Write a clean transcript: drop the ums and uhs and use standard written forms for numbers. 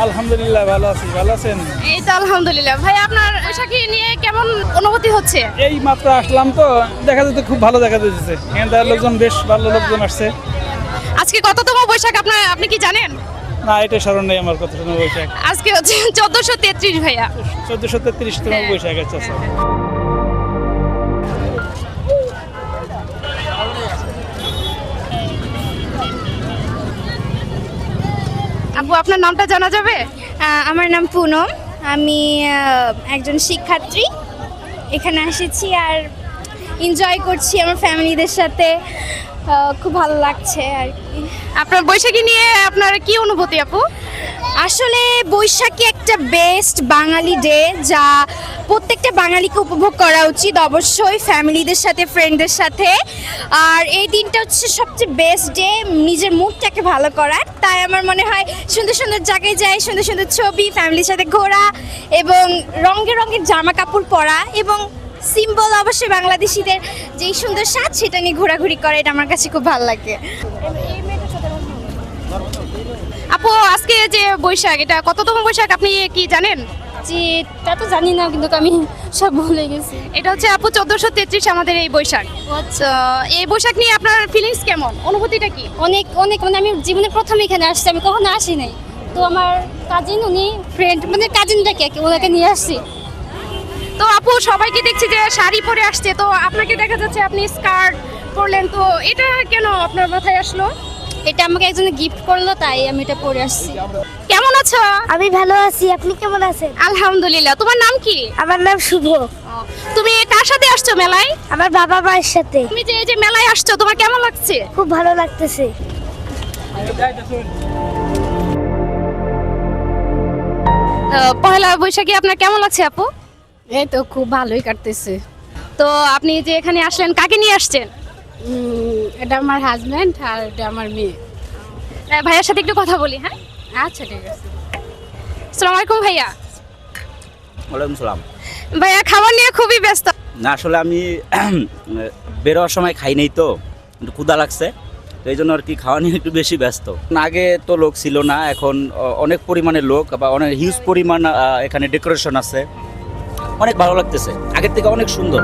আলহামদুলিল্লাহ ভালো আছি, ভালো আছেন? এই তো আলহামদুলিল্লাহ। ভাই আপনার বৈশাখী নিয়ে কেমন অনুভূতি হচ্ছে? এই মাত্র আসলাম তো, দেখা যাচ্ছে খুব ভালো দেখা যাচ্ছে। এখানকার লোকজন বেশ ভালো লোকজন আসছে। আজকে কততম বৈশাখ আপনি কি জানেন? না, এটা স্মরণ নেই আমার, কত সময় বৈশাখ। আজকে হচ্ছে 1433 ভাইয়া। 1433তম বৈশাখ। আচ্ছা আচ্ছা। আপু আপনার নামটা জানা যাবে? আমার নাম পুনম, আমি একজন শিক্ষার্থী। এখানে এসেছি আর এনজয় করছি আমার ফ্যামিলিদের সাথে, খুব ভালো লাগছে আর কি। আপনার বৈশাখী নিয়ে আপনার কি অনুভূতি আপু? আসলে বৈশাখী একটা বেস্ট বাঙালি ডে, যা প্রত্যেকটা বাঙালিকে উপভোগ করা উচিত, অবশ্যই ফ্যামিলিদের সাথে, ফ্রেন্ডদের সাথে। আর এই দিনটা হচ্ছে সবচেয়ে বেস্ট ডে নিজের মুডটাকে ভালো করার। তাই আমার মনে হয় সুন্দর সুন্দর জায়গায় যাই, সুন্দর সুন্দর ছবি, ফ্যামিলির সাথে ঘোরা এবং রঙের রঙের জামা কাপড় পরা এবং সিম্বল অবশ্যই বাংলাদেশিদের যেই সুন্দর সাজ, সেটা নিয়ে ঘোরাঘুরি করা, এটা আমার কাছে খুব ভালো লাগে। আপু আজকে যে বৈশাখ, এটা কততম বৈশাখ আপনি কি জানেন? যে তা তো জানি না, কিন্তু আমি সব ভুলে গেছি। এটা হচ্ছে আপু 1433 আমাদের এই বৈশাখ। তো এই বৈশাখ নিয়ে আপনার ফিলিংস কেমন, অনুভূতিটা কি? অনেক অনেক মানে আমি জীবনে প্রথম এখানে আসছি, আমি কখনো আসি নাই। তো আমার কাজিন, উনি ফ্রেন্ড মানে কাজিনটাকে ওনাকে নিয়ে আসছি। তো আপু সবাইকে দেখছি যে শাড়ি পরে আসছে, তো আপনাকে দেখা যাচ্ছে আপনি স্কার্ট পরলেন, তো এটা কেন আপনার মাথায় আসলো? এটা আমাকে একজন গিফট করলো, তাই আমি এটা পরে আসছি। কেমন আছো? আমি ভালো আছি, আপনি কেমন আছেন? আলহামদুলিল্লাহ। তোমার নাম কি? আমার নাম শুভ। তুমি কার সাথে আসছো মেলায়? আমার বাবা মায়ের সাথে। তুমি যে এই যে মেলায় আসছো, তোমার কেমন লাগছে? খুব ভালো লাগতেছে। পয়লা বৈশাখী আপনার কেমন লাগছে আপু? এই তো খুব ভালোই কাটতেছে। তো আপনি যে এখানে আসলেন, কাকে নিয়ে আসছেন? এটা আমার হাজব্যান্ড আর এটা আমার মেয়ে। ভাইয়ার সাথে একটু কথা বলি। হ্যাঁ, আচ্ছা ঠিক আছে। আসসালামু আলাইকুম ভাইয়া। ওয়ালাইকুম সালাম। ভাইয়া খাবার নিয়ে খুবই ব্যস্ত। না, আসলে আমি বেরোয়ার সময় খাই নাই তো, একটু ক্ষুধা লাগছে, তো এই জন্য আর কি খাওয়া নিয়ে একটু বেশি ব্যস্ত। আগে তো লোক ছিল না, এখন অনেক পরিমাণে লোক বা অনেক হিউজ পরিমাণ এখানে ডেকোরেশন আছে, অনেক ভালো লাগতেছে, আগের থেকে অনেক সুন্দর।